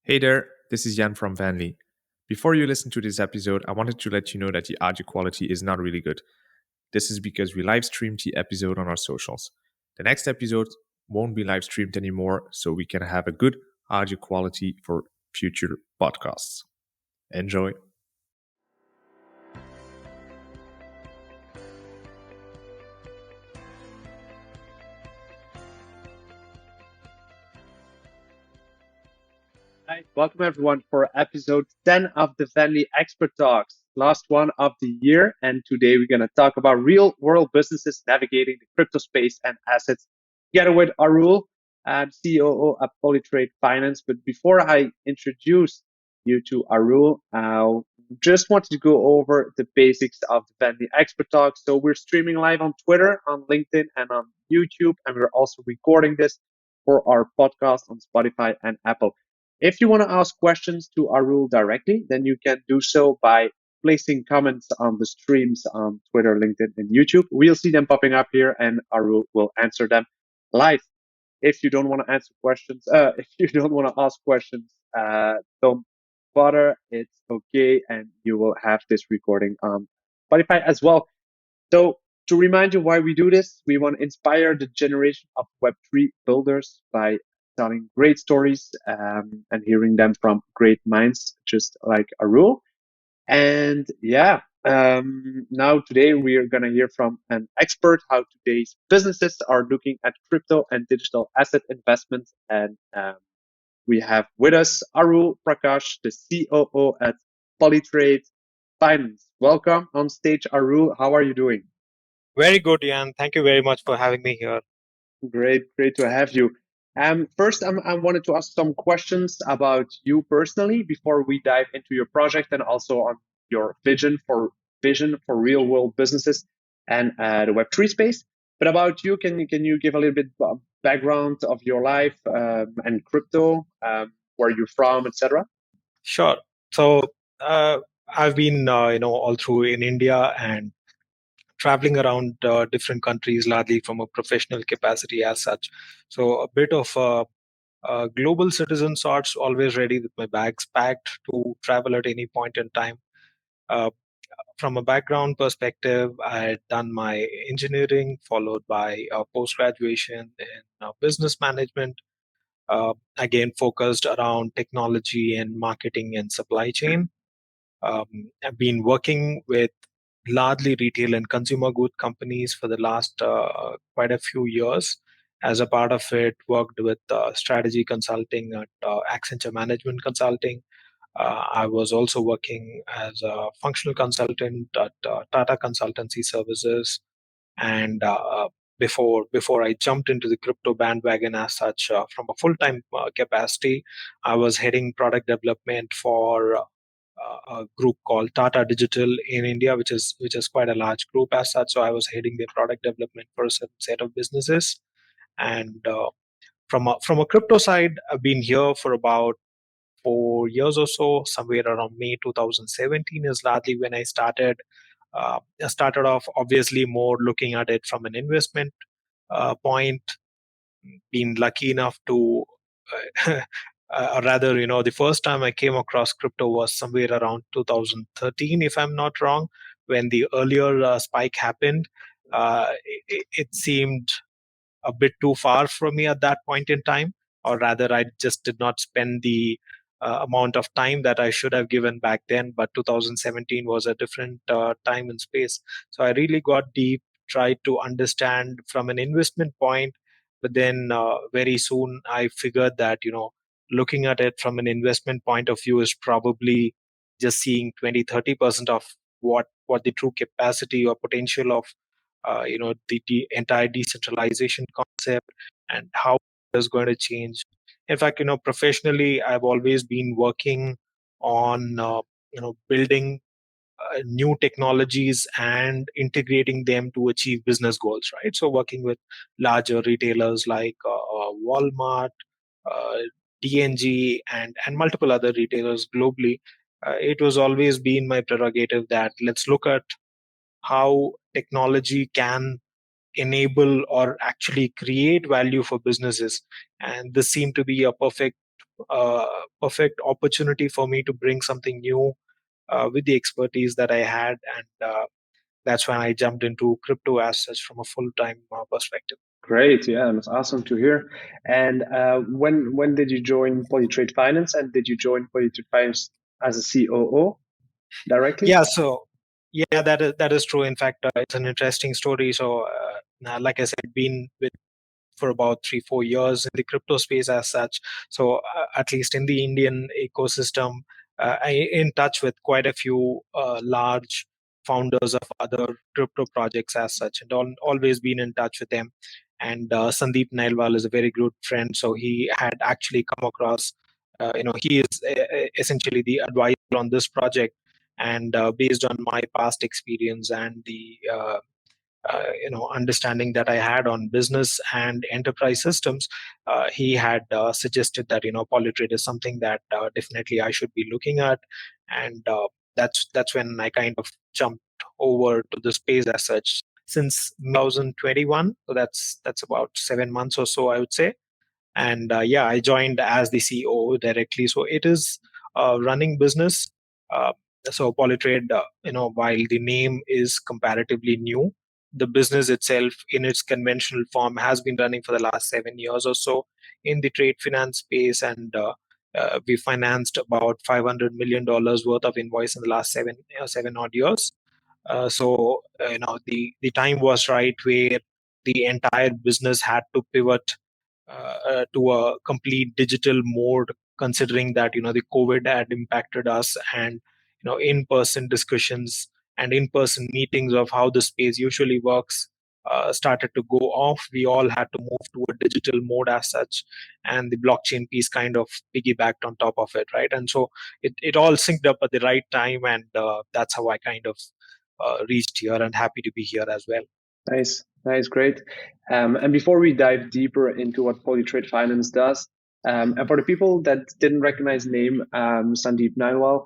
Hey there, this is Jan from Venly. Before you listen to this episode, I wanted to let you know that the audio quality is not really good. This is because we live streamed the episode on our socials. The next episode won't be live streamed anymore, so we can have a good audio quality for future podcasts. Enjoy. Hi, welcome everyone for episode 10 of the Venly Expert Talks, last one of the year. And today we're going to talk about real world businesses navigating the crypto space and assets together with Arul, COO of Polytrade Finance. But before I introduce you to Arul, I just wanted to go over the basics of the Venly Expert Talks. So we're streaming live on Twitter, on LinkedIn, and on YouTube. And we're also recording this for our podcast on Spotify and Apple. If you want to ask questions to Arul directly, then you can do so by placing comments on the streams on Twitter, LinkedIn, and YouTube. We'll see them popping up here, and Arul will answer them live. If you don't want to answer questions, if you don't want to ask questions, don't bother. It's okay, and you will have this recording on Spotify as well. So to remind you why we do this, we want to inspire the generation of Web3 builders by telling great stories and hearing them from great minds, just like Arul. And now today we are going to hear from an expert how today's businesses are looking at crypto and digital asset investments. And we have with us Arul Prakash, the COO at Polytrade Finance. Welcome on stage, Arul. How are you doing? Very good, Jan. Thank you very much for having me here. Great to have you. First, I wanted to ask some questions about you personally before we dive into your project and also on your vision for real world businesses and the Web3 space. But about you, can you give a little bit of background of your life and crypto, where you're from, etc.? Sure. So I've been, all through in India and traveling around different countries, largely from a professional capacity as such. So a bit of a global citizen sorts, always ready with my bags packed to travel at any point in time. From a background perspective, I had done my engineering, followed by post-graduation in business management. Again, focused around technology and marketing and supply chain. I've been working with largely retail and consumer good companies for the last quite a few years. As a part of it, worked with strategy consulting at Accenture Management Consulting. I was also working as a functional consultant at Tata Consultancy Services. And before I jumped into the crypto bandwagon as such, from a full-time capacity, I was heading product development for a group called Tata Digital in India, which is quite a large group as such. So I was heading the product development for a certain set of businesses. And from a crypto side, I've been here for about 4 years or so. Somewhere around May 2017 is largely when I started. I started off obviously more looking at it from an investment point. Been lucky enough to, or rather, the first time I came across crypto was somewhere around 2013, if I'm not wrong, when the earlier spike happened. It seemed a bit too far from me at that point in time, or rather, I just did not spend the amount of time that I should have given back then. But 2017 was a different time and space. So I really got deep, tried to understand from an investment point. But then very soon I figured that, looking at it from an investment point of view is probably just seeing 20-30% of what the true capacity or potential of the entire decentralization concept and how it is going to change. In fact, professionally, I've always been working on building new technologies and integrating them to achieve business goals, right? So working with larger retailers like Walmart, uh, DNG, and multiple other retailers globally, it was always been my prerogative that let's look at how technology can enable or actually create value for businesses. And this seemed to be a perfect perfect opportunity for me to bring something new with the expertise that I had, and that's when I jumped into crypto as such from a full-time perspective. Great, yeah, that's awesome to hear. And when did you join Polytrade Finance, and did you join Polytrade Finance as a COO directly? Yeah, so yeah, that is true. In fact, it's an interesting story. So, like I said, been with for about 3-4 years in the crypto space as such. So at least in the Indian ecosystem, I in touch with quite a few large founders of other crypto projects as such, and always been in touch with them. And Sandeep Nailwal is a very good friend, so he had actually come across. He is essentially the advisor on this project, and based on my past experience and the understanding that I had on business and enterprise systems, he had suggested that Polytrade is something that definitely I should be looking at, and that's when I kind of jumped over to the space as such since 2021. So that's about 7 months or so, I would say. And yeah, I joined as the CEO directly. So it is a running business. Uh, so Polytrade, while the name is comparatively new, the business itself in its conventional form has been running for the last 7 years or so in the trade finance space, and we financed about $500 million worth of invoice in the last seven odd years. The time was right where the entire business had to pivot to a complete digital mode, considering that the COVID had impacted us, and in-person discussions and in-person meetings of how the space usually works started to go off. We all had to move to a digital mode as such, and the blockchain piece kind of piggybacked on top of it, right? And so it all synced up at the right time, and that's how I kind of reached here, and happy to be here as well. Nice, great. And before we dive deeper into what Polytrade Finance does, and for the people that didn't recognize the name, Sandeep Nailwal,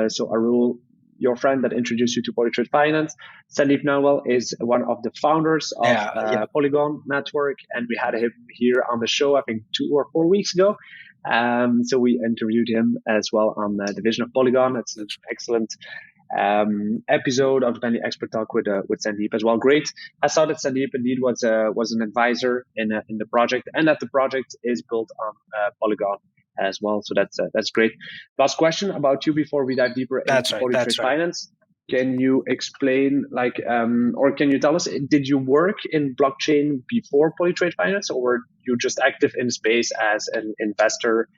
so Arul, your friend that introduced you to Polytrade Finance, Sandeep Nailwal is one of the founders of Polygon Network, and we had him here on the show, I think 2 or 4 weeks ago. So we interviewed him as well on the division of Polygon. It's an excellent episode of the Venly Expert Talk with Sandeep as well. Great. I saw that Sandeep indeed was an advisor in the project, and that the project is built on Polygon as well. So that's great. Last question about you before we dive deeper into Polytrade Finance. Can you explain, or can you tell us, did you work in blockchain before Polytrade Finance, or were you just active in space as an investor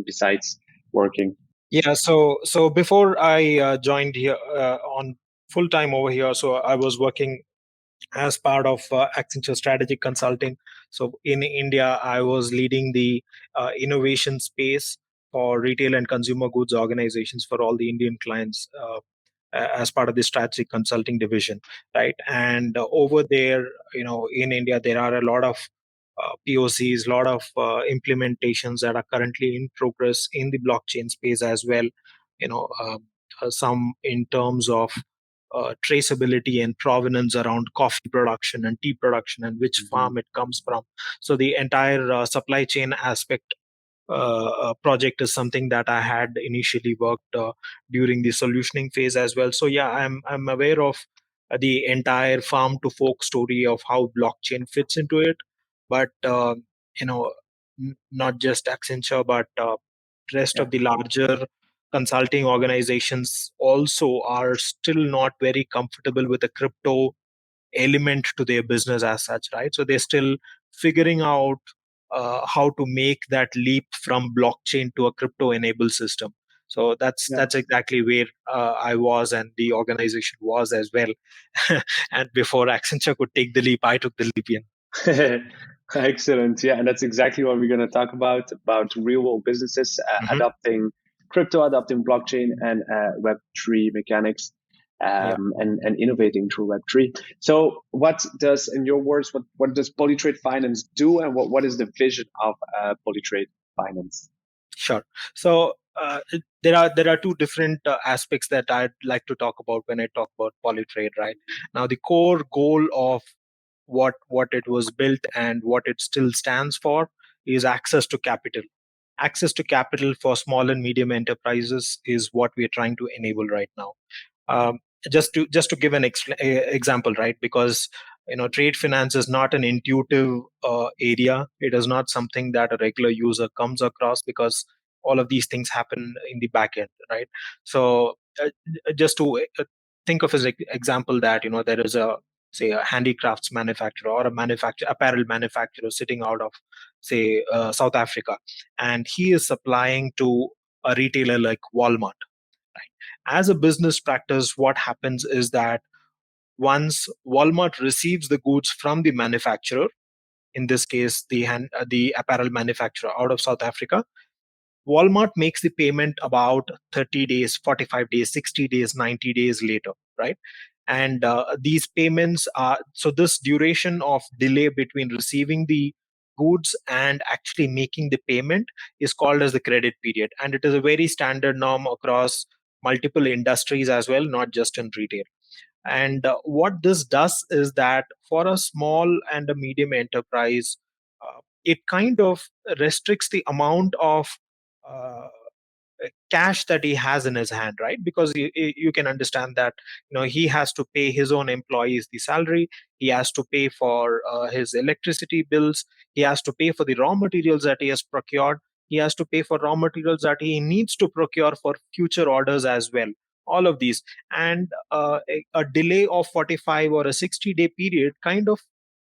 besides working? Yeah, so before I joined here on full time over here, so I was working as part of Accenture Strategic Consulting. So in India, I was leading the innovation space for retail and consumer goods organizations for all the Indian clients as part of the strategic consulting division, right? And over there, in India, there are a lot of POCs, a lot of implementations that are currently in progress in the blockchain space as well. Some in terms of traceability and provenance around coffee production and tea production and which farm it comes from. So the entire supply chain aspect project is something that I had initially worked during the solutioning phase as well. So yeah, I'm aware of the entire farm to fork story of how blockchain fits into it, but not just Accenture, but rest of the larger consulting organizations also are still not very comfortable with the crypto element to their business as such, right? So they're still figuring out how to make that leap from blockchain to a crypto enabled system. So that's exactly where I was, and the organization was as well. And before Accenture could take the leap, I took the leap in. Excellent. Yeah, and that's exactly what we're going to talk about real world businesses adopting crypto, adopting blockchain and Web3 mechanics, and innovating through Web3. So what does, in your words, what does Polytrade Finance do, and what is the vision of Polytrade Finance? Sure. So there are two different aspects that I'd like to talk about when I talk about Polytrade, right? Now, the core goal of what it was built and what it still stands for is access to capital, access to capital for small and medium enterprises is what we are trying to enable right now. Um, just to give an example, right? Because trade finance is not an intuitive area. It is not something that a regular user comes across, because all of these things happen in the back end, right? So just to think of as an example that there is a, say, a handicrafts manufacturer or a apparel manufacturer sitting out of, say, South Africa, and he is supplying to a retailer like Walmart. As a business practice, what happens is that once Walmart receives the goods from the manufacturer, in this case the apparel manufacturer out of South Africa, Walmart makes the payment about 30 days, 45 days, 60 days, 90 days later, right? And these payments are, so this duration of delay between receiving the goods and actually making the payment is called as the credit period. And it is a very standard norm across multiple industries as well, not just in retail. And what this does is that for a small and a medium enterprise, it kind of restricts the amount of uh, cash that he has in his hand, right? Because you can understand that he has to pay his own employees the salary, he has to pay for his electricity bills, he has to pay for the raw materials that he has procured, he has to pay for raw materials that he needs to procure for future orders as well, all of these. And a delay of 45 or a 60-day period kind of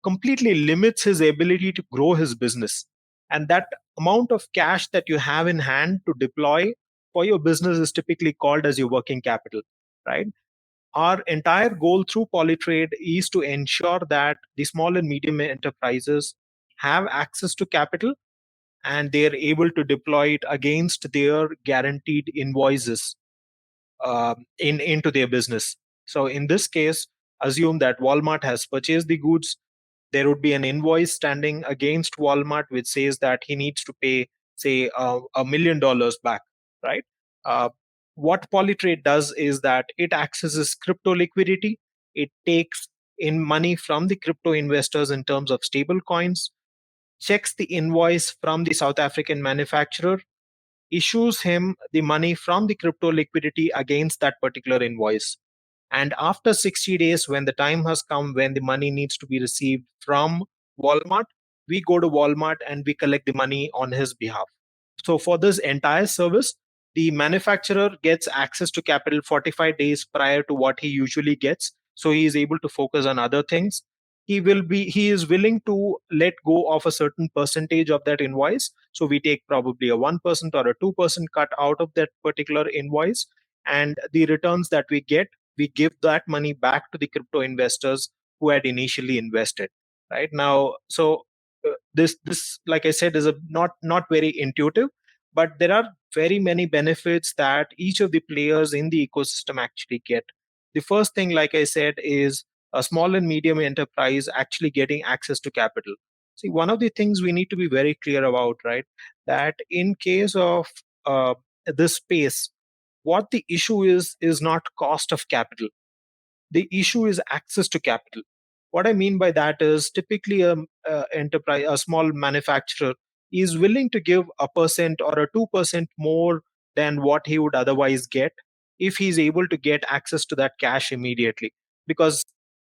completely limits his ability to grow his business. And that amount of cash that you have in hand to deploy for your business is typically called as your working capital, right? Our entire goal through Polytrade is to ensure that the small and medium enterprises have access to capital, and they are able to deploy it against their guaranteed invoices into their business. So in this case, assume that Walmart has purchased the goods. There would be an invoice standing against Walmart which says that he needs to pay, say, $1 million back, right? Uh, what Polytrade does is that it accesses crypto liquidity. It takes in money from the crypto investors in terms of stable coins, checks the invoice from the South African manufacturer, issues him the money from the crypto liquidity against that particular invoice. And after 60 days, when the time has come when the money needs to be received from Walmart, we go to Walmart and we collect the money on his behalf. So for this entire service, the manufacturer gets access to capital 45 days prior to what he usually gets. So he is able to focus on other things. He is willing to let go of a certain percentage of that invoice. So we take probably a 1% or a 2% cut out of that particular invoice. And the returns that we get, we give that money back to the crypto investors who had initially invested, right? Now, so this like I said is a not very intuitive, but there are very many benefits that each of the players in the ecosystem actually get. The first thing, like I said, is a small and medium enterprise actually getting access to capital. See, one of the things we need to be very clear about, right, that in case of this space, what the issue is not cost of capital. The issue is access to capital. What I mean by that is typically a small manufacturer is willing to give a percent or a 2% more than what he would otherwise get if he's able to get access to that cash immediately, because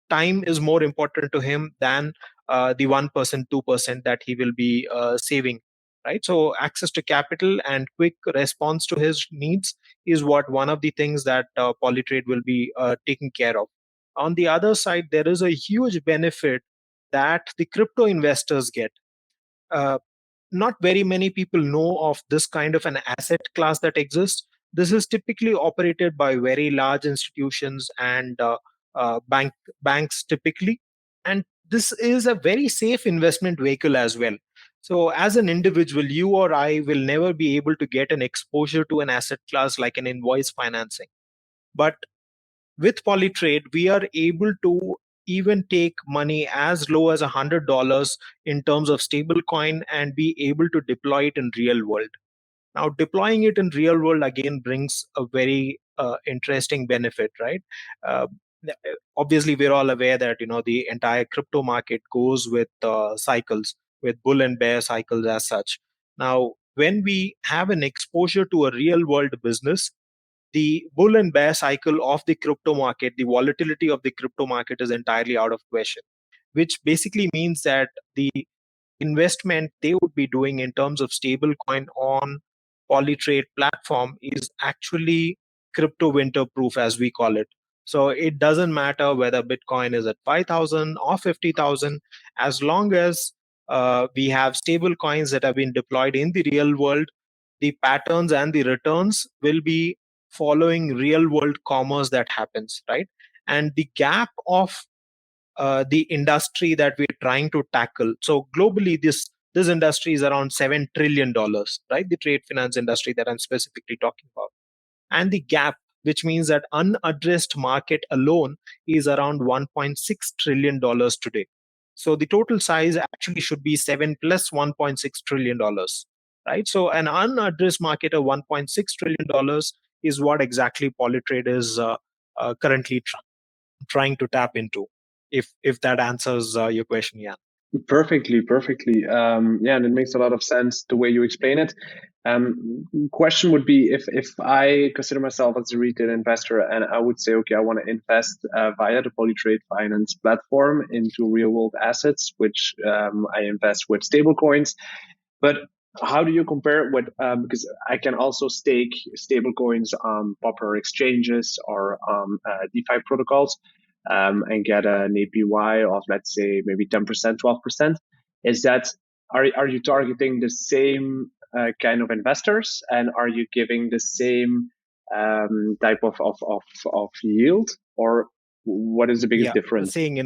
time is more important to him than the 1%, 2% that he will be saving, right? So access to capital and quick response to his needs is what one of the things that Polytrade will be taking care of. On the other side, there is a huge benefit that the crypto investors get. Uh, Not very many people know of this kind of an asset class that exists. This is typically operated by very large institutions and banks typically. And this is a very safe investment vehicle as well. So as an individual, you or I will never be able to get an exposure to an asset class like an invoice financing. But with Polytrade, we are able to even take money as low as $100 in terms of stablecoin and be able to deploy it in real world. Now, deploying it in real world again brings a very interesting benefit, right? Uh, Obviously, we're all aware that the entire crypto market goes with cycles, with bull and bear cycles as such. Now, when we have an exposure to a real world business, the bull and bear cycle of the crypto market, the volatility of the crypto market is entirely out of question, which basically means that the investment they would be doing in terms of stablecoin on Polytrade platform is actually crypto winter proof, as we call it. So it doesn't matter whether Bitcoin is at 5,000 or 50,000, as long as we have stable coins that have been deployed in the real world, the patterns and the returns will be following real world commerce that happens, right? And the gap of the industry that we're trying to tackle. So globally, this industry is around $7 trillion, right? The trade finance industry that I'm specifically talking about, and the gap, which means that unaddressed market alone is around $1.6 trillion today. So the total size actually should be 7 plus $1.6 trillion, right? So an unaddressed market of $1.6 trillion is what exactly Polytrade is currently trying to tap into. If that answers your question, yeah. Perfectly. Yeah, and it makes a lot of sense the way you explain it. Question would be if I consider myself as a retail investor and I would say, okay, I want to invest via the Polytrade Finance platform into real world assets, which I invest with stable coins. But how do you compare it with, because I can also stake stable coins on popular exchanges or DeFi protocols and get an APY of, let's say, maybe 10%, 12%. Is that, are you targeting the same kind of investors, and are you giving the same type of yield, or what is the biggest difference? Saying,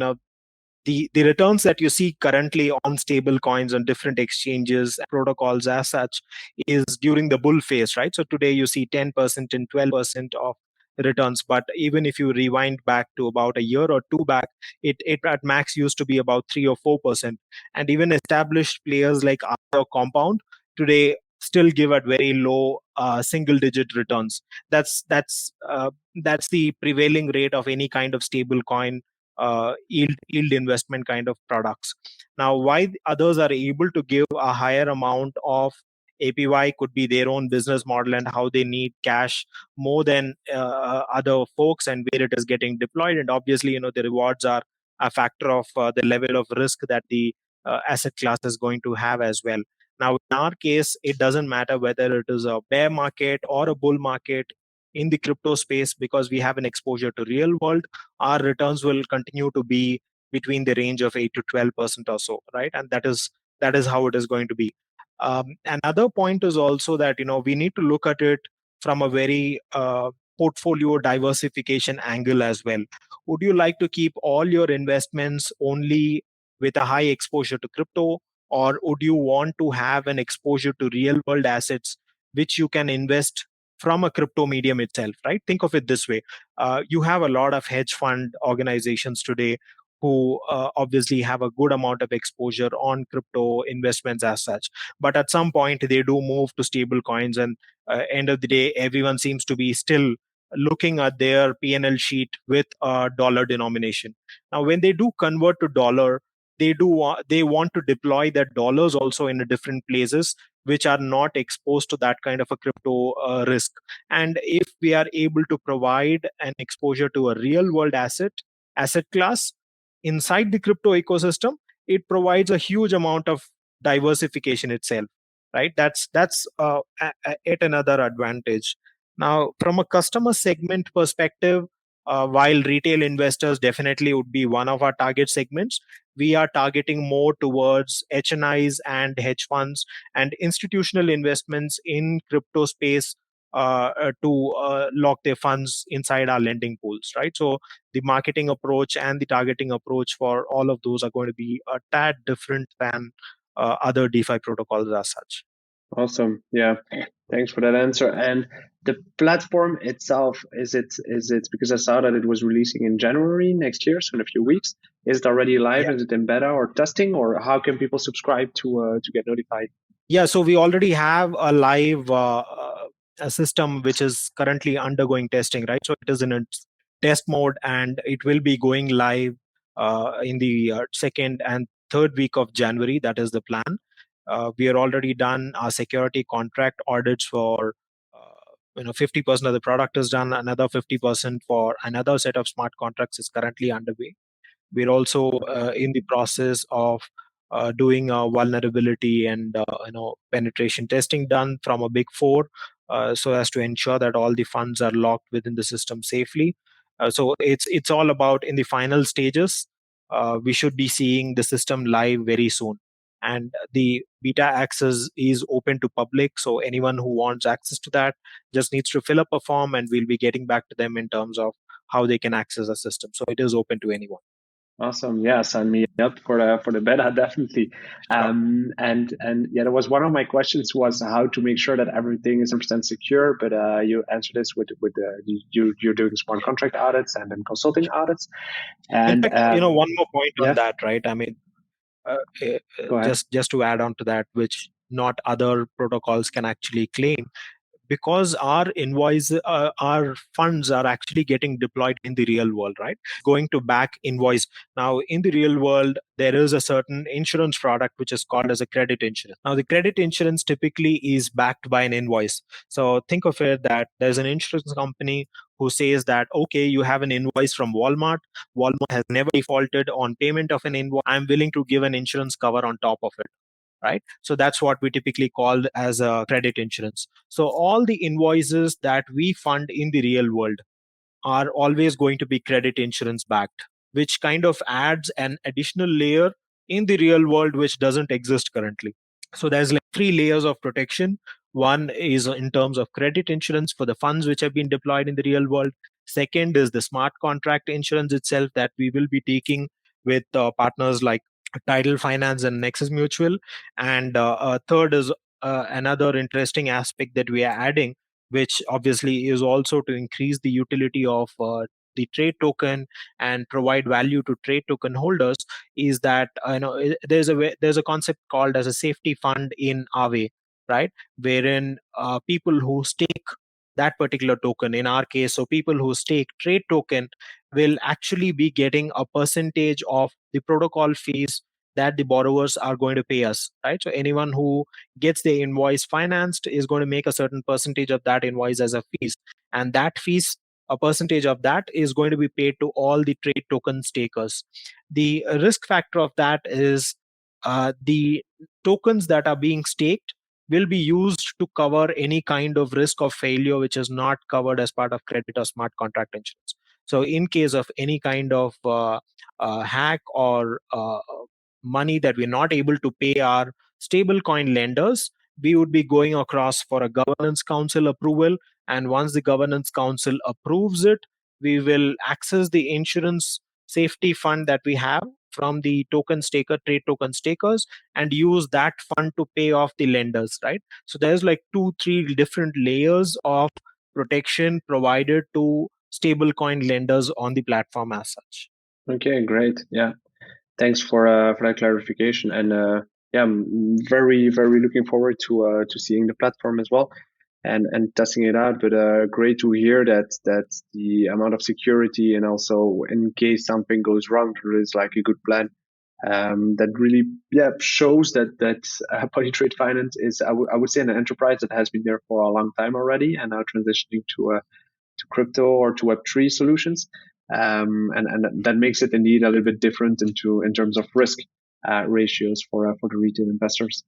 the returns that you see currently on stable coins on different exchanges protocols as such is during the bull phase, right? So today you see 10% and 12% of returns, but even if you rewind back to about a year or two back, it at max used to be about 3 or 4%. And even established players like our Compound today still give at very low single digit returns. That's the prevailing rate of any kind of stable coin yield investment kind of products. Now, why others are able to give a higher amount of APY could be their own business model and how they need cash more than other folks and where it is getting deployed. And obviously, the rewards are a factor of the level of risk that the asset class is going to have as well. Now, in our case, it doesn't matter whether it is a bear market or a bull market in the crypto space, because we have an exposure to real world, our returns will continue to be between the range of 8 to 12% or so, right? And that is how it is going to be. Another point is also that we need to look at it from a very portfolio diversification angle as well. Would you like to keep all your investments only with a high exposure to crypto, or would you want to have an exposure to real world assets which you can invest from a crypto medium itself, right? Think of it this way. You have a lot of hedge fund organizations today who obviously have a good amount of exposure on crypto investments as such. But at some point, they do move to stable coins, and end of the day, everyone seems to be still looking at their P&L sheet with a dollar denomination. Now, when they do convert to dollar, they want to deploy their dollars also in a different places which are not exposed to that kind of a crypto risk. And if we are able to provide an exposure to a real world asset class inside the crypto ecosystem, it provides a huge amount of diversification itself, right? That's yet another advantage. Now, from a customer segment perspective, while retail investors definitely would be one of our target segments, we are targeting more towards HNIs and hedge funds and institutional investments in crypto space to lock their funds inside our lending pools, right? So the marketing approach and the targeting approach for all of those are going to be a tad different than other DeFi protocols as such. Awesome. Yeah. Thanks for that answer. And the platform itself, is it because I saw that it was releasing in January next year, so in a few weeks. Is it already live? Yeah. Is it in beta or testing, or how can people subscribe to get notified? Yeah, so we already have a live a system which is currently undergoing testing, right? So it is in its test mode, and it will be going live in the second and third week of January. That is the plan. We are already done our security contract audits for 50% of the product is done. Another 50% for another set of smart contracts is currently underway. We're also in the process of doing vulnerability and penetration testing done from a big four, so as to ensure that all the funds are locked within the system safely. So it's all about in the final stages. We should be seeing the system live very soon, and the beta access is open to public. So anyone who wants access to that just needs to fill up a form, and we'll be getting back to them in terms of how they can access the system. So it is open to anyone. Awesome. Yeah, sign me up for the beta, definitely. Sure. And yeah, that was one of my questions, was how to make sure that everything is 100% secure. But you answered this with you're doing smart contract audits and then consulting audits. In And fact, one more point on yeah, that, right? I mean, go ahead. just to add on to that, which not other protocols can actually claim, because our funds are actually getting deployed in the real world, right? Going to back invoice. Now in the real world, there is a certain insurance product which is called as a credit insurance. Now the credit insurance typically is backed by an invoice. So think of it that there's an insurance company who says that, okay, you have an invoice from Walmart has never defaulted on payment of an invoice, I'm willing to give an insurance cover on top of it, right? So that's what we typically call as a credit insurance. So all the invoices that we fund in the real world are always going to be credit insurance backed, which kind of adds an additional layer in the real world which doesn't exist currently. So there's like three layers of protection. One is in terms of credit insurance for the funds which have been deployed in the real world. Second is the smart contract insurance itself that we will be taking with partners like Tidal Finance and Nexus Mutual. And third is another interesting aspect that we are adding, which obviously is also to increase the utility of the trade token and provide value to trade token holders, is that there's a concept called as a safety fund in Aave, right? Wherein people who stake that particular token, in our case, so people who stake trade token will actually be getting a percentage of the protocol fees that the borrowers are going to pay us, right? So anyone who gets the invoice financed is going to make a certain percentage of that invoice as a fees, and that fees, a percentage of that is going to be paid to all the trade token stakers. The risk factor of that is the tokens that are being staked will be used to cover any kind of risk of failure which is not covered as part of credit or smart contract insurance. So in case of any kind of hack or money that we're not able to pay our stablecoin lenders, we would be going across for a governance council approval. And once the governance council approves it, we will access the insurance safety fund that we have from the trade token stakers, and use that fund to pay off the lenders, right? So there's like 2-3 different layers of protection provided to stablecoin lenders on the platform as such. Okay, great. Yeah. Thanks for that clarification, and yeah, I'm very looking forward to seeing the platform as well, and testing it out. But great to hear that the amount of security, and also in case something goes wrong, there is like a good plan. That really shows that Polytrade Finance is, I would say, an enterprise that has been there for a long time already, and now transitioning to crypto or to Web3 solutions. And that makes it indeed a little bit different in terms of risk ratios for the retail investors.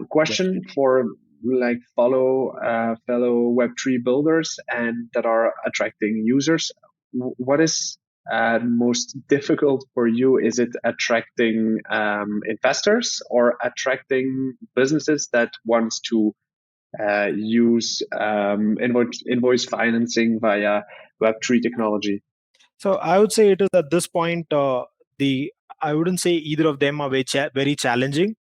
Question for like fellow Web3 builders and that are attracting users. What is most difficult for you? Is it attracting investors or attracting businesses that wants to use invoice financing via Web3 technology? So I would say it is at this point, the I wouldn't say either of them are very challenging,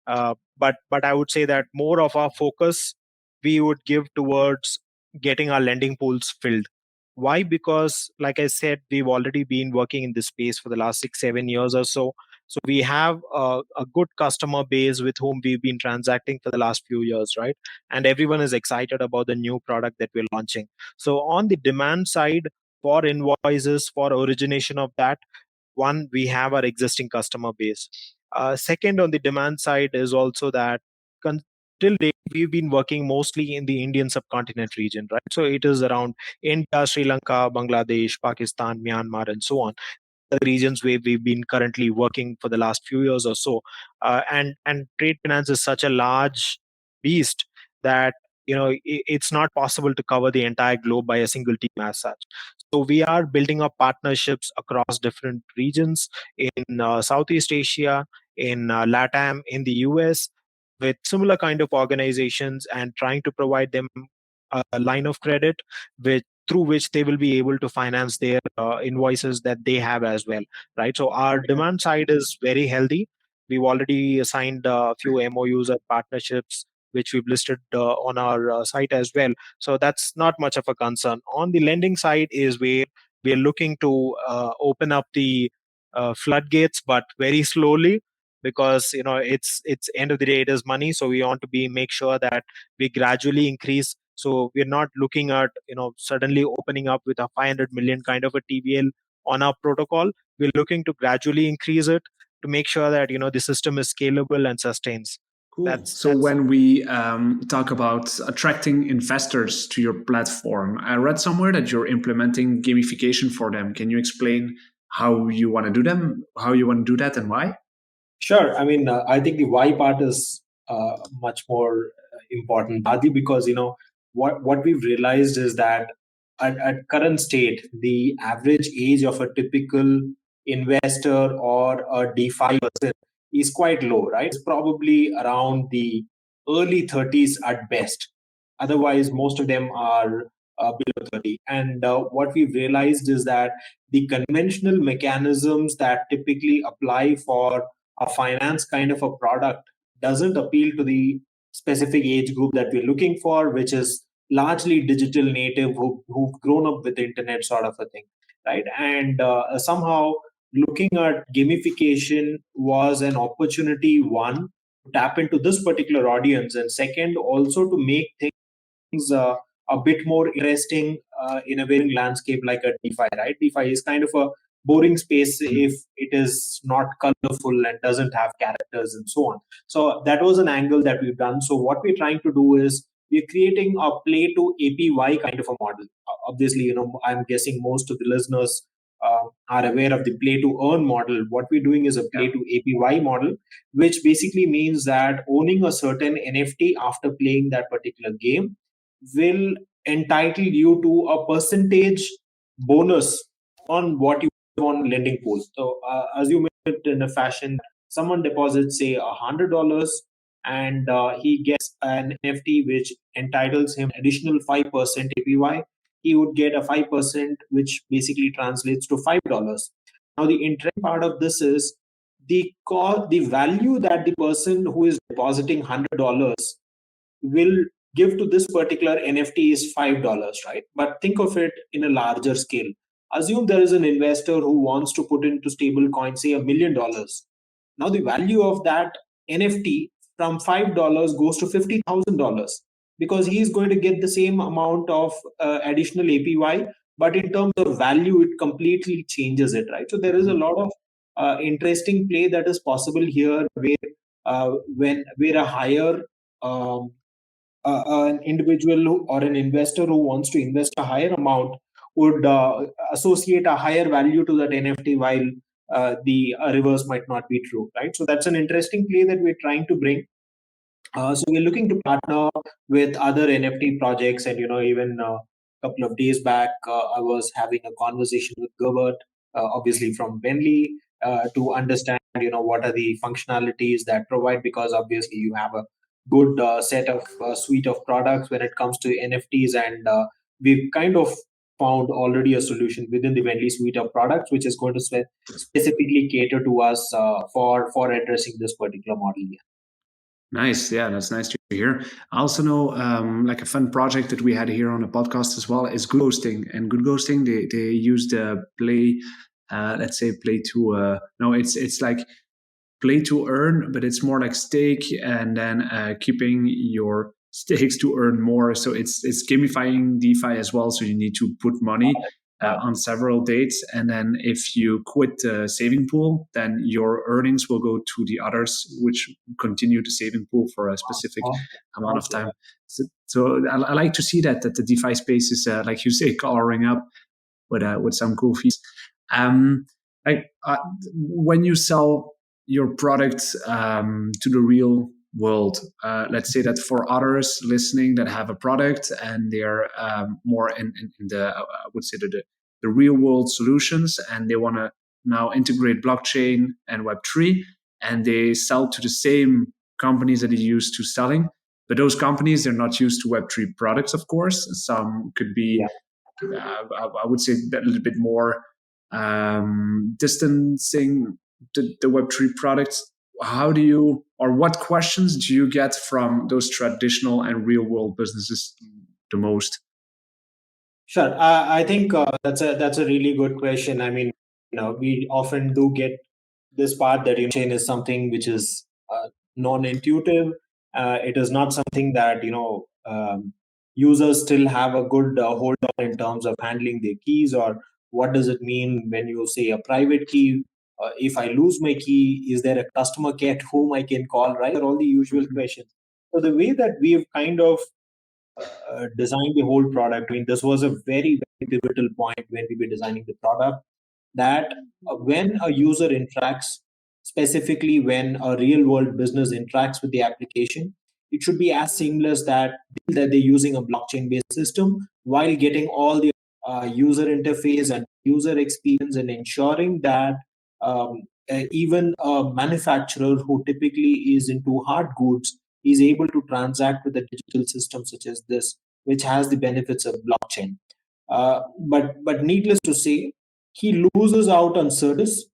but I would say that more of our focus we would give towards getting our lending pools filled. Why? Because, like I said, we've already been working in this space for the last 6-7 years or so. So we have a good customer base with whom we've been transacting for the last few years, right? And everyone is excited about the new product that we're launching. So on the demand side, for invoices, for origination of that, one, we have our existing customer base. Second, on the demand side is also that till date, we've been working mostly in the Indian subcontinent region, right? So it is around India, Sri Lanka, Bangladesh, Pakistan, Myanmar, and so on, the regions where we've been currently working for the last few years or so. And trade finance is such a large beast that it's not possible to cover the entire globe by a single team as such. So we are building up partnerships across different regions in Southeast Asia, in LATAM, in the US, with similar kind of organizations, and trying to provide them a line of credit through which they will be able to finance their invoices that they have as well, right? So our demand side is very healthy. We've already signed a few MOUs and partnerships, which we've listed on our site as well. So that's not much of a concern. On the lending side is where we're looking to open up the floodgates, but very slowly, because it's end of the day, it is money. So we want to make sure that we gradually increase. So we're not looking at suddenly opening up with a 500 million kind of a TVL on our protocol. We're looking to gradually increase it to make sure that the system is scalable and sustains. Cool. So when we talk about attracting investors to your platform, I read somewhere that you're implementing gamification for them. Can you explain how you want to do that, and why? Sure. I mean, I think the why part is much more important, partly because what we've realized is that at current state, the average age of a typical investor or a DeFi person is quite low, right? It's probably around the early 30s at best. Otherwise, most of them are below 30. And what we've realized is that the conventional mechanisms that typically apply for a finance kind of a product doesn't appeal to the specific age group that we're looking for, which is largely digital native who've grown up with the internet sort of a thing, right? And somehow looking at gamification was an opportunity, one, to tap into this particular audience, and second, also to make things a bit more interesting in a varying landscape like a DeFi, right? DeFi is kind of a boring space if it is not colorful and doesn't have characters and so on. So that was an angle that we've done. So what we're trying to do is we're creating a play to APY kind of a model. Obviously, I'm guessing most of the listeners are aware of the play to earn model. What we're doing is a play to APY model, which basically means that owning a certain NFT after playing that particular game will entitle you to a percentage bonus on what you have on lending pool. So assume it in a fashion, someone deposits say $100 and he gets an NFT which entitles him additional 5% APY. He would get a 5%, which basically translates to $5. Now the interesting part of this is the value that the person who is depositing $100 will give to this particular NFT is $5, right? But think of it in a larger scale. Assume there is an investor who wants to put into stable coin, say $1,000,000. Now the value of that NFT from $5 goes to $50,000 because he is going to get the same amount of additional APY, but in terms of value, it completely changes it, right? So there is a lot of interesting play that is possible here, where a higher an individual or an investor who wants to invest a higher amount would associate a higher value to that NFT, while the reverse might not be true, right? So that's an interesting play that we're trying to bring. So we're looking to partner with other NFT projects, and even a couple of days back, I was having a conversation with Gilbert, obviously from Venly, to understand what are the functionalities that provide, because obviously you have a good set of suite of products when it comes to NFTs, and we've kind of found already a solution within the Venly suite of products, which is going to specifically cater to us for addressing this particular model here. Nice. Yeah, that's nice to hear. I also know like a fun project that we had here on the podcast as well is Good Ghosting. And Good Ghosting, they use the play, let's say play to, no, it's like play to earn, but it's more like stake and then keeping your stakes to earn more. So it's gamifying DeFi as well. So you need to put money on several dates. And then if you quit the saving pool, then your earnings will go to the others, which continue the saving pool for a specific amount of time. So I like to see that the DeFi space is, like you say, coloring up with some cool fees. When you sell your product to the real world, let's say that for others listening that have a product and they're more in the, I would say, the real world solutions, and they want to now integrate blockchain and Web3, and they sell to the same companies that they used to selling. But those companies, they're not used to Web3 products, of course. Some could be, I would say, that a little bit more distancing the Web3 products. How do you, or what questions do you get from those traditional and real world businesses the most? Sure. I think that's a really good question. I mean, we often do get this part that chain is something which is non-intuitive. It is not something that users still have a good hold on in terms of handling their keys, or what does it mean when you say a private key? If I lose my key, is there a customer care to whom I can call? Right? All the usual questions. So the way that we've kind of designed the whole product, I mean, this was a very, very pivotal point when we were designing the product, that when a user interacts, specifically when a real world business interacts with the application, it should be as seamless that they're using a blockchain based system while getting all the user interface and user experience, and ensuring that even a manufacturer who typically is into hard goods is able to transact with a digital system such as this, which has the benefits of blockchain. But needless to say, he loses out on service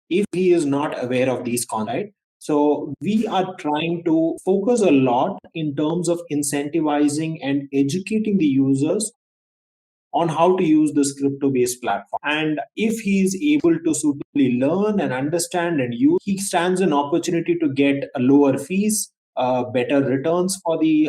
if he is not aware of these concepts. Right? So we are trying to focus a lot in terms of incentivizing and educating the users on how to use this crypto-based platform. And if he is able to suitably learn and understand and use, he stands an opportunity to get a lower fees, better returns for the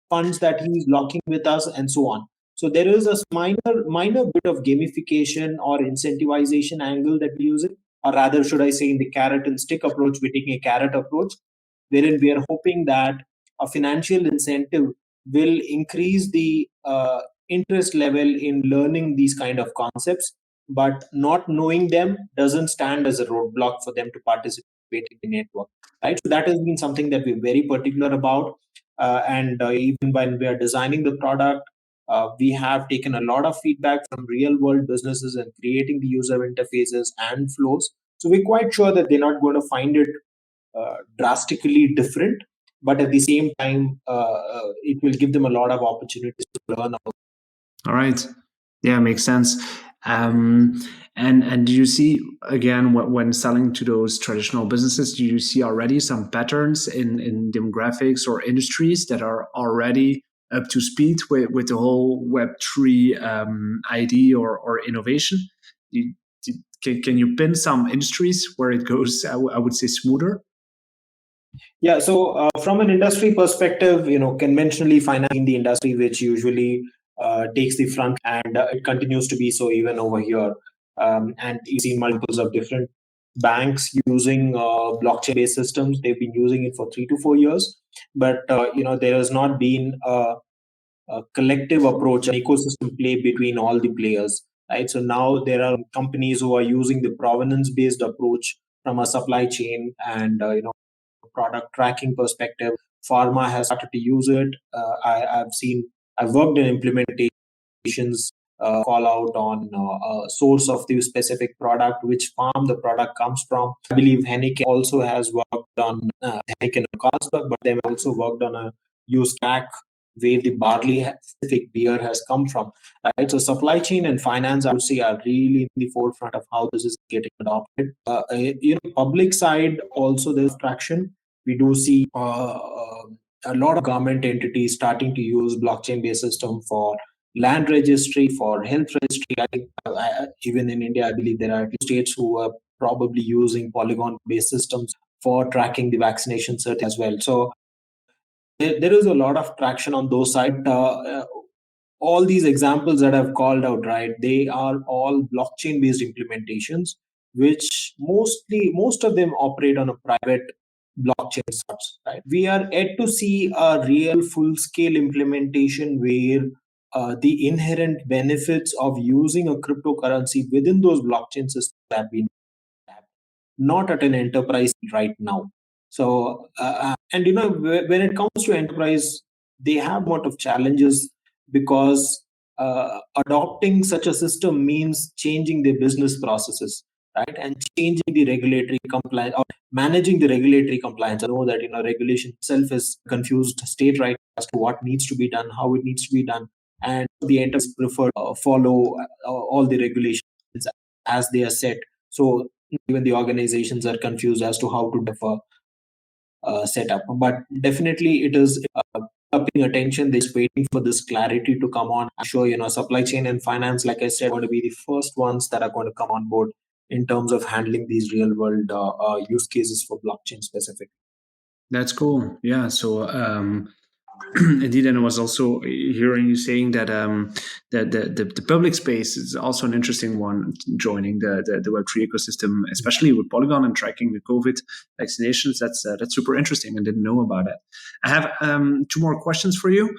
funds that he's locking with us, and so on. So there is a minor bit of gamification or incentivization angle that we use it, or rather, should I say, in the carrot and stick approach, we're taking a carrot approach, wherein we are hoping that a financial incentive will increase the interest level in learning these kind of concepts, but not knowing them doesn't stand as a roadblock for them to participate in the network. Right? So that has been something that we're very particular about. And even when we are designing the product, we have taken a lot of feedback from real world businesses and creating the user interfaces and flows. So we're quite sure that they're not going to find it drastically different, but at the same time, it will give them a lot of opportunities to learn. All right. Yeah, makes sense. And do you see, again, when selling to those traditional businesses, do you see already some patterns in demographics or industries that are already up to speed with the whole Web3 idea or innovation? Can you pin some industries where it goes, I would say, smoother? Yeah. So from an industry perspective, conventionally finance in the industry, which usually takes the front, and it continues to be so even over here. And you see multiples of different banks using blockchain-based systems. They've been using it for 3 to 4 years, but there has not been a collective approach, an ecosystem play between all the players. Right. So now there are companies who are using the provenance-based approach from a supply chain and product tracking perspective. Pharma has started to use it. I've worked in implementations, call out on a source of the specific product, which farm the product comes from. I believe Henneken also has worked on Henneken and Carlsberg, but they've also worked on a use track where the barley specific beer has come from. Right? So supply chain and finance, I would say, are really in the forefront of how this is getting adopted. Public side also there's traction. We do see a lot of government entities starting to use blockchain-based system for land registry, for health registry. Even in India, I believe there are states who are probably using Polygon-based systems for tracking the vaccination cert as well. So there is a lot of traction on those sides. all these examples that I've called out, right, they are all blockchain based implementations, which most of them operate on a private blockchain startups, right? We are yet to see a real full scale implementation where the inherent benefits of using a cryptocurrency within those blockchain systems have been not at an enterprise right now. So, and when it comes to enterprise, they have a lot of challenges because adopting such a system means changing their business processes, right? And changing the regulatory compliance or managing the regulatory compliance. I know that regulation itself is confused state right as to what needs to be done, how it needs to be done, and the enterprise prefer follow all the regulations as they are set. So even the organizations are confused as to how to differ setup. But definitely it is paying attention. They're just waiting for this clarity to come on. I'm sure supply chain and finance, like I said, are going to be the first ones that are going to come on board in terms of handling these real world use cases for blockchain specific. That's cool. Yeah. So indeed, and I was also hearing you saying that that the public space is also an interesting one, joining the Web3 ecosystem, especially with Polygon and tracking the COVID vaccinations. That's super interesting. I didn't know about it. I have two more questions for you.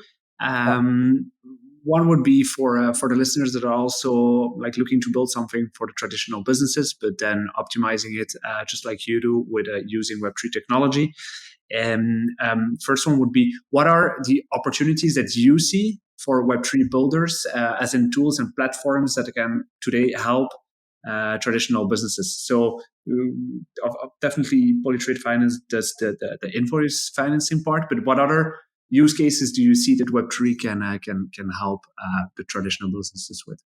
One would be for the listeners that are also like looking to build something for the traditional businesses, but then optimizing it just like you do with using Web3 technology. And first one would be, what are the opportunities that you see for Web3 builders, as in tools and platforms that can today help traditional businesses? So definitely Polytrade Finance does the invoice financing part, but what other use cases do you see that Web3 can help the traditional businesses with?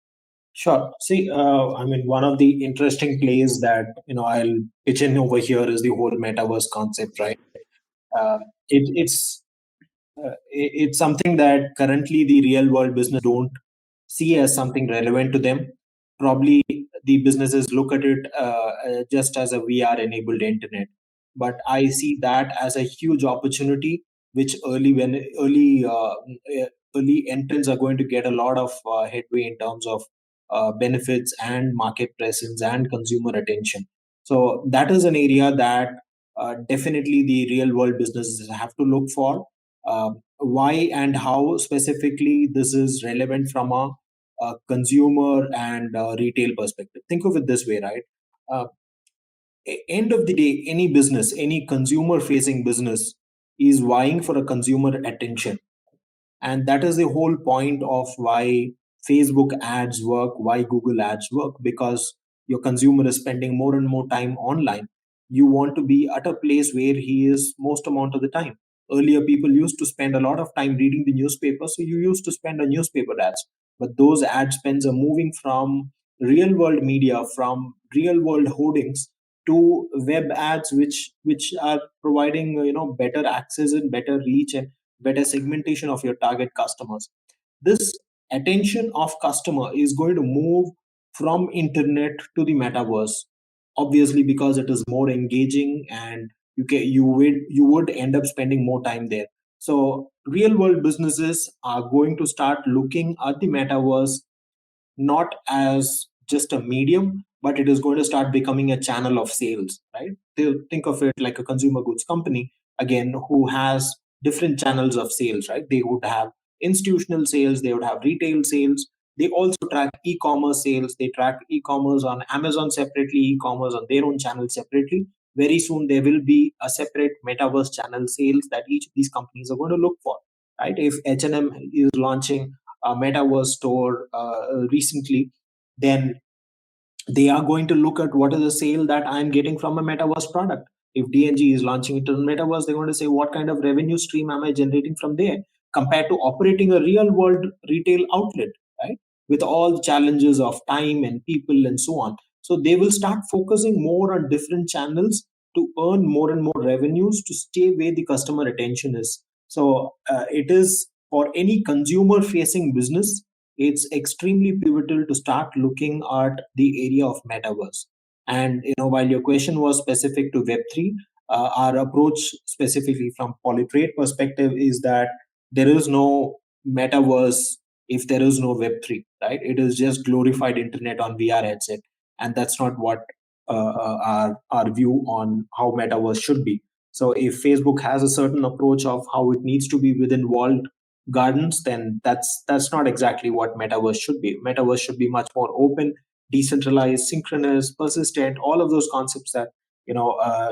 Sure. See, I mean, one of the interesting plays that I'll pitch in over here is the whole metaverse concept, right? It's something that currently the real world business don't see as something relevant to them. Probably the businesses look at it just as a VR enabled internet, but I see that as a huge opportunity, which early entrants are going to get a lot of headway in terms of benefits and market presence and consumer attention. So that is an area that definitely the real world businesses have to look for. Why and how specifically this is relevant from a consumer and retail perspective. Think of it this way, right? End of the day, any business, any consumer facing business is vying for a consumer attention. And that is the whole point of why Facebook ads work, why Google ads work, because your consumer is spending more and more time online. You want to be at a place where he is most amount of the time. Earlier, people used to spend a lot of time reading the newspaper, so you used to spend on newspaper ads. But those ad spends are moving from real world media, from real world hoardings to web ads, which are providing better access and better reach and better segmentation of your target customers. This attention of customer is going to move from internet to the metaverse, obviously because it is more engaging and you would end up spending more time there. So real world businesses are going to start looking at the metaverse not as just a medium, but it is going to start becoming a channel of sales, right? They'll think of it like a consumer goods company, again, who has different channels of sales, right? They would have institutional sales, they would have retail sales. They also track e-commerce sales. They track e-commerce on Amazon separately, e-commerce on their own channel separately. Very soon, there will be a separate metaverse channel sales that each of these companies are going to look for, right? If H&M is launching a metaverse store recently, then they are going to look at what is the sale that I'm getting from a metaverse product. If D&G is launching it in metaverse, they're going to say what kind of revenue stream am I generating from there compared to operating a real world retail outlet, right? With all the challenges of time and people and so on. So they will start focusing more on different channels to earn more and more revenues to stay where the customer attention is. So it is for any consumer facing business, it's extremely pivotal to start looking at the area of metaverse. And while your question was specific to Web3, our approach specifically from Polytrade perspective is that there is no metaverse if there is no Web3, right? It is just glorified internet on VR headset, and that's not what our view on how metaverse should be. So if Facebook has a certain approach of how it needs to be within walled gardens, then that's not exactly what metaverse should be. Metaverse should be much more open, decentralized, synchronous, persistent, all of those concepts that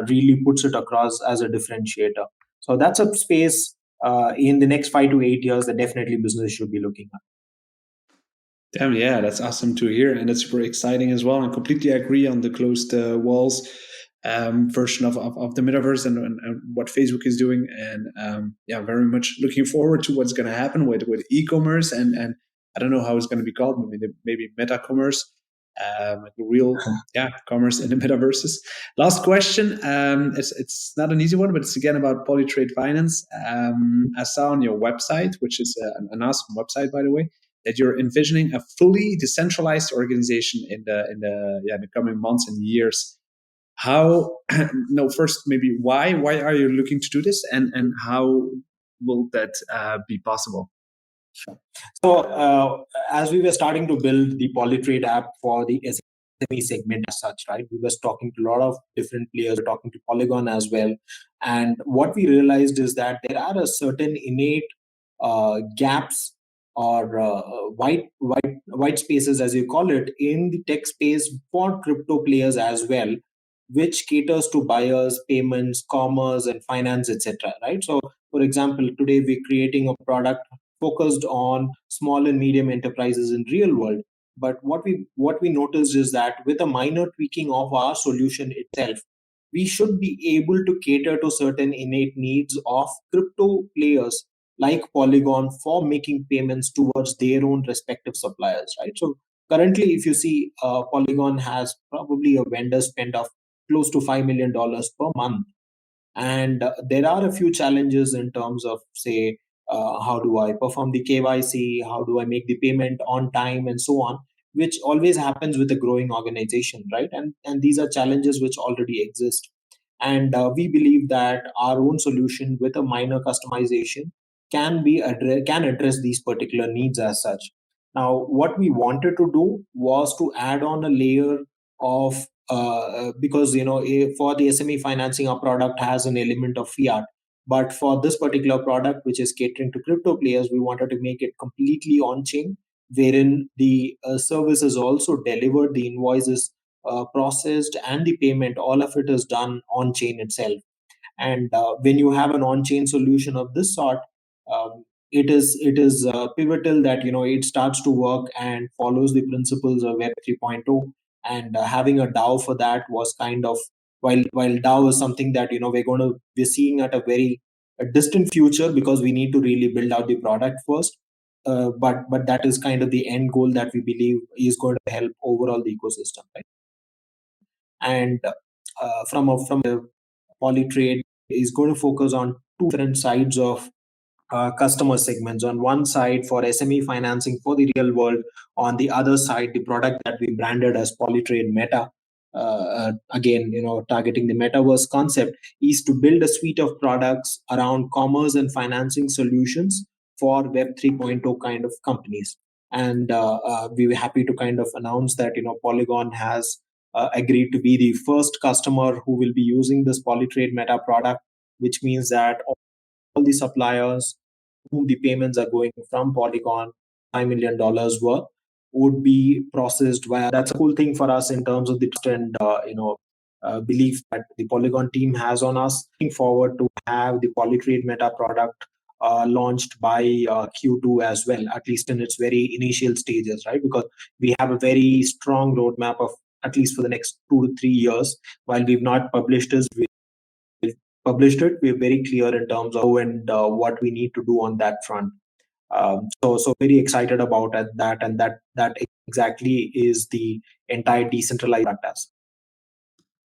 really puts it across as a differentiator. So that's a space in the next 5 to 8 years that definitely business should be looking at. Damn, yeah, that's awesome to hear, and that's super exciting as well. And completely agree on the closed walls version of the metaverse and what Facebook is doing. And yeah, very much looking forward to what's going to happen with e-commerce and I don't know how it's going to be called. Maybe meta commerce, like real commerce in the metaverses. Last question. It's not an easy one, but it's again about Polytrade Finance. I saw on your website, which is an awesome website, by the way, that you're envisioning a fully decentralized organization in the coming months and years. How? No, first maybe why are you looking to do this, and how will that be possible? Sure. So as we were starting to build the Polytrade app for the SME segment as such, right? We were talking to a lot of different players, talking to Polygon as well, and what we realized is that there are a certain innate gaps or white spaces, as you call it, in the tech space for crypto players as well, which caters to buyers, payments, commerce, and finance, etc. Right. So, for example, today we're creating a product focused on small and medium enterprises in real world. But what we noticed is that with a minor tweaking of our solution itself, we should be able to cater to certain innate needs of crypto players like Polygon for making payments towards their own respective suppliers, right? So currently, if you see, Polygon has probably a vendor spend of close to $5 million per month. And there are a few challenges in terms of, say, how do I perform the KYC, how do I make the payment on time, and so on, which always happens with a growing organization, right? And these are challenges which already exist. And we believe that our own solution with a minor customization can address these particular needs as such. Now, what we wanted to do was to add on a layer of because for the SME financing, our product has an element of fiat, but for this particular product, which is catering to crypto players, we wanted to make it completely on chain, wherein the service is also delivered, the invoices processed, and the payment, all of it is done on chain itself. And when you have an on-chain solution of this sort, it is pivotal that it starts to work and follows the principles of Web 3.0. And having a DAO for that was kind of, while DAO is something that we're seeing at a distant future, because we need to really build out the product first. But that is kind of the end goal that we believe is going to help overall the ecosystem, right? And from a Polytrade is going to focus on two different sides of customer segments. On one side, for SME financing for the real world. On the other side, the product that we branded as Polytrade Meta, again, targeting the metaverse concept, is to build a suite of products around commerce and financing solutions for Web 3.0 kind of companies. And we were happy to kind of announce that Polygon has agreed to be the first customer who will be using this Polytrade Meta product, which means that all the suppliers whom the payments are going from Polygon, $5 million worth, would be processed via. That's a cool thing for us in terms of the trust and belief that the Polygon team has on us. Looking forward to have the Polytrade Meta product launched by Q2 as well, at least in its very initial stages, right? Because we have a very strong roadmap of at least for the next 2 to 3 years. While we've not published it, we're very clear in terms of how and what we need to do on that front. So very excited about that, and that exactly is the entire decentralized practice.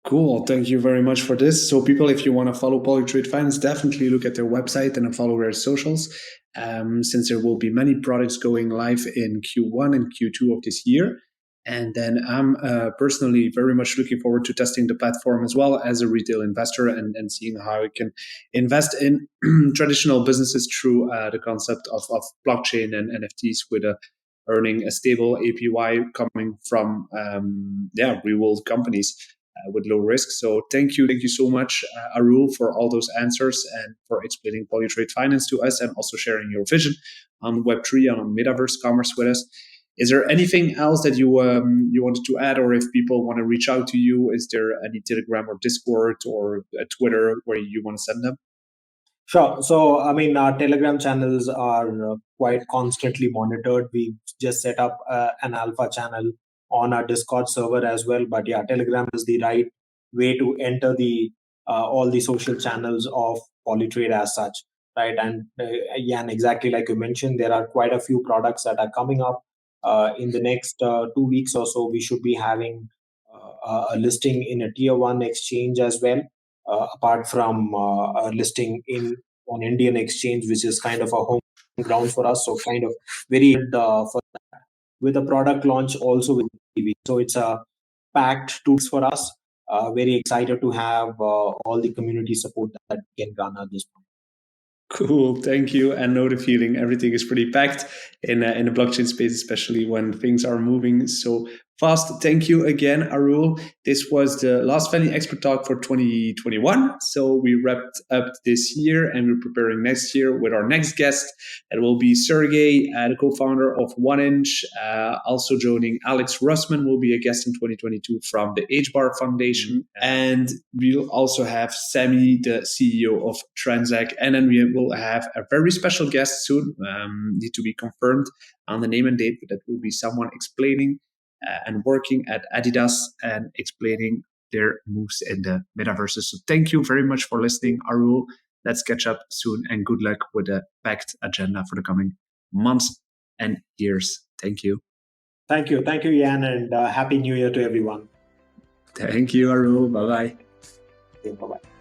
Cool. Thank you very much for this. So people, if you want to follow Polytrade Finance, definitely look at their website and follow their socials, since there will be many products going live in Q1 and Q2 of this year. And then I'm personally very much looking forward to testing the platform as well as a retail investor and seeing how I can invest in traditional businesses through the concept of blockchain and NFTs with earning a stable APY coming from real world companies with low risk. So thank you so much, Arul, for all those answers and for explaining Polytrade Finance to us and also sharing your vision on Web3 and on metaverse commerce with us. Is there anything else that you wanted to add, or if people want to reach out to you, is there any Telegram or Discord or Twitter where you want to send them? Sure. So, I mean, our Telegram channels are quite constantly monitored. We just set up an alpha channel on our Discord server as well. But yeah, Telegram is the right way to enter the all the social channels of Polytrade as such, right? And and exactly like you mentioned, there are quite a few products that are coming up. In the next 2 weeks or so, we should be having a listing in a tier one exchange as well. Apart from a listing in an Indian exchange, which is kind of a home ground for us. So kind of very for with a product launch also with TV. So it's a packed tools for us. Very excited to have all the community support that we can garner at this point. Cool, thank you. I know the feeling. Everything is pretty packed in the blockchain space, especially when things are moving so fast. Thank you again, Arul. This was the last Venly Expert Talk for 2021. So we wrapped up this year and we're preparing next year with our next guest. It will be Sergey, the co-founder of 1inch. Also joining Alex Russman will be a guest in 2022 from the HBAR Foundation. And we'll also have Sammy, the CEO of Transact. And then we will have a very special guest soon, need to be confirmed on the name and date, but that will be someone explaining and working at Adidas and explaining their moves in the metaverses. So thank you very much for listening, Arul. Let's catch up soon and good luck with the packed agenda for the coming months and years. Thank you. Thank you, Jan, and Happy New Year to everyone. Thank you, Arul. Bye-bye. Bye-bye.